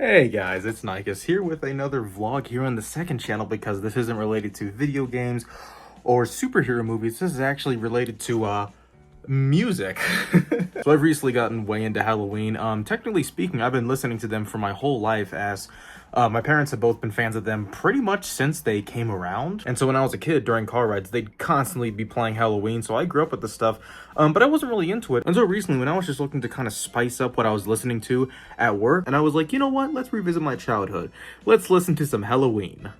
Hey guys, it's Nikus here with another vlog here on the second channel because this isn't related to video games or superhero movies. This is actually related to music. So I've recently gotten way into Helloween. Technically speaking, I've been listening to them for my whole life as my parents have both been fans of them pretty much since they came around. And so when I was a kid during car rides, they'd constantly be playing Helloween. So I grew up with this stuff, but I wasn't really into it until recently when I was just looking to kind of spice up what I was listening to at work. And I was like, you know what? Let's revisit my childhood. Let's listen to some Helloween.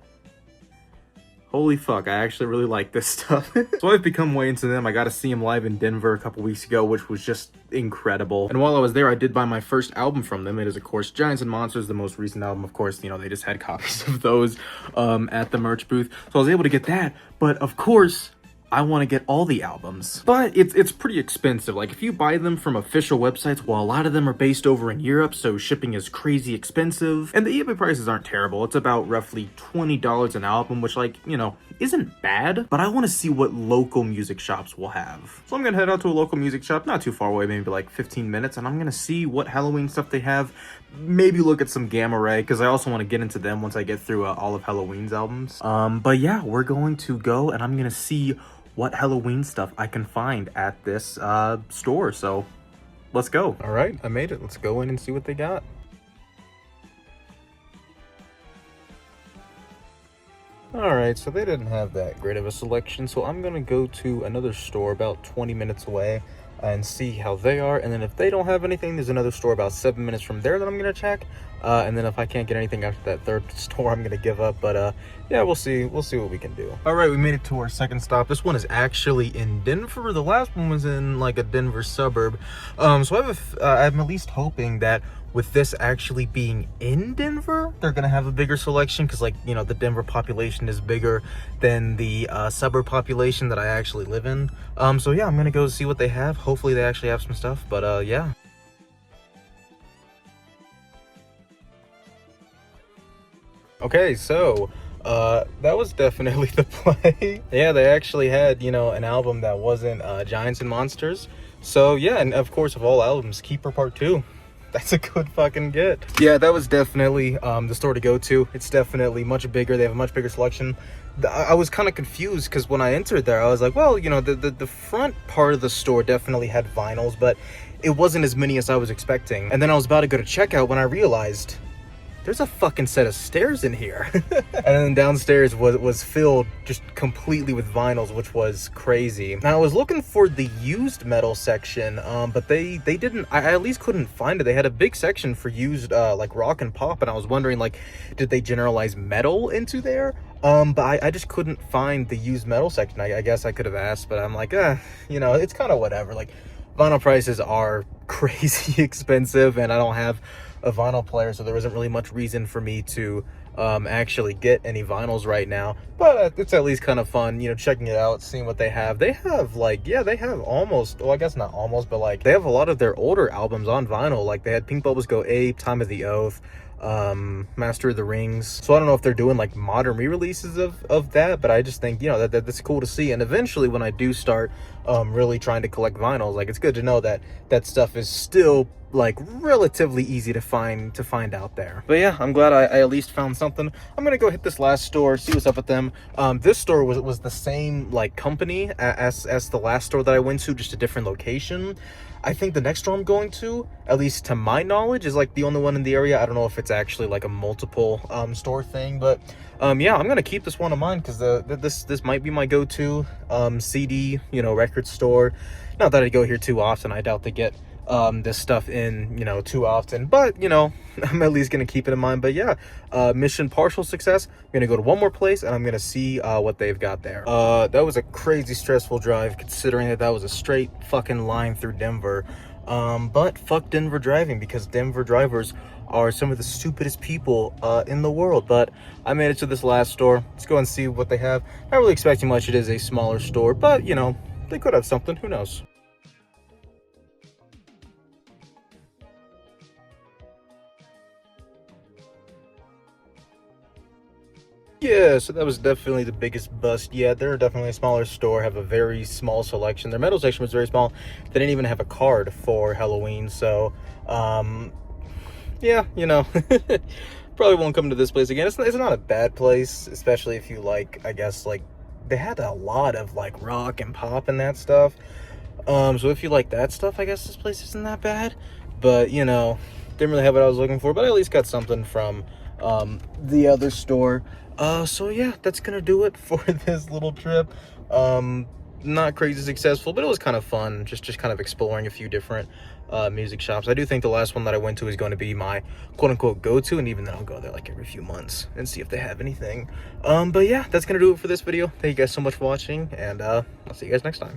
Holy fuck, I actually really like this stuff. So I've become way into them. I got to see them live in Denver a couple weeks ago, which was just incredible. And while I was there, I did buy my first album from them. It is, of course, Giants and Monsters, the most recent album. Of course, you know, they just had copies of those at the merch booth. So I was able to get that. But of course, I want to get all the albums. But it's pretty expensive. Like, if you buy them from official websites, well, a lot of them are based over in Europe, so shipping is crazy expensive. And the eBay prices aren't terrible. It's about roughly $20 an album, which, like, you know, isn't bad. But I want to see what local music shops will have. So I'm gonna head out to a local music shop, not too far away, maybe like 15 minutes, and I'm gonna see what Helloween stuff they have. Maybe look at some Gamma Ray, because I also want to get into them once I get through all of Helloween's albums. But yeah, we're going to go, and I'm gonna see what Helloween stuff I can find at this store. So let's go. All right, I made it. Let's go in and see what they got. All right, so they didn't have that great of a selection, so I'm gonna go to another store about 20 minutes away and see how they are. And then if they don't have anything, there's another store about 7 minutes from there that I'm gonna check. And then if I can't get anything after that third store, I'm gonna give up. But yeah, we'll see what we can do. All right, we made it to our second stop. This one is actually in Denver. The last one was in like a Denver suburb. So I'm at least hoping that with this actually being in Denver, they're gonna have a bigger selection, because, like, you know, the Denver population is bigger than the suburb population that I actually live in. So yeah, I'm gonna go see what they have. Hopefully they actually have some stuff, but yeah. Okay, so that was definitely the play. Yeah, they actually had, you know, an album that wasn't Giants and Monsters. So yeah, and of course, of all albums, Keeper Part 2. That's a good fucking get. Yeah, that was definitely the store to go to. It's definitely much bigger. They have a much bigger selection. I was kind of confused because when I entered there, I was like, well, you know, the front part of the store definitely had vinyls, but it wasn't as many as I was expecting. And then I was about to go to checkout when I realized there's a fucking set of stairs in here. And then downstairs was filled just completely with vinyls, which was crazy. Now, I was looking for the used metal section, but they didn't, I at least couldn't find it. They had a big section for used like rock and pop, and I was wondering, like, did they generalize metal into there? But I just couldn't find the used metal section. I guess I could have asked, but I'm like, you know, it's kind of whatever. Like, vinyl prices are crazy expensive, and I don't have a vinyl player, so there isn't really much reason for me to actually get any vinyls right now. But it's at least kind of fun, you know, checking it out, seeing what they have. They have, like, yeah, they have almost, well, I guess not almost, but like they have a lot of their older albums on vinyl. Like, they had Pink Bubbles Go Ape, Time of the Oath, Master of the Rings. So I don't know if they're doing like modern re-releases of that, but I just think, you know, that's cool to see. And eventually when I do start really trying to collect vinyls, like, it's good to know that that stuff is still like relatively easy to find out there. But yeah, I'm glad I at least found something. I'm gonna go hit this last store, see what's up with them. This store was the same like company as the last store that I went to, just a different location. I think the next store I'm going to, at least to my knowledge, is like the only one in the area. I don't know if it's actually like a multiple store thing, but yeah, I'm gonna keep this one in mind because this might be my go-to CD, you know, record store. Not that I go here too often. I doubt they get this stuff in, you know, too often, but, you know, I'm at least gonna keep it in mind. But yeah, mission partial success. I'm gonna go to one more place and I'm gonna see what they've got there. That was a crazy stressful drive, considering that was a straight fucking line through Denver. But fuck Denver driving, because Denver drivers are some of the stupidest people in the world. But I made it to this last store. Let's go and see what they have. Not really expecting much. It is a smaller store, but, you know, they could have something, who knows. Yeah, so that was definitely the biggest bust yet. They're definitely a smaller store, have a very small selection. Their metal section was very small. They didn't even have a card for Helloween, so yeah, you know, probably won't come to this place again. It's not a bad place, especially if you like, I guess, like, they had a lot of like rock and pop and that stuff. So if you like that stuff, I guess this place isn't that bad. But, you know, didn't really have what I was looking for, but I at least got something from the other store. So yeah, that's gonna do it for this little trip. Not crazy successful, but it was kind of fun, just kind of exploring a few different music shops. I do think the last one that I went to is going to be my quote-unquote go-to, and even then I'll go there like every few months and see if they have anything. But yeah, that's gonna do it for this video. Thank you guys so much for watching, and I'll see you guys next time.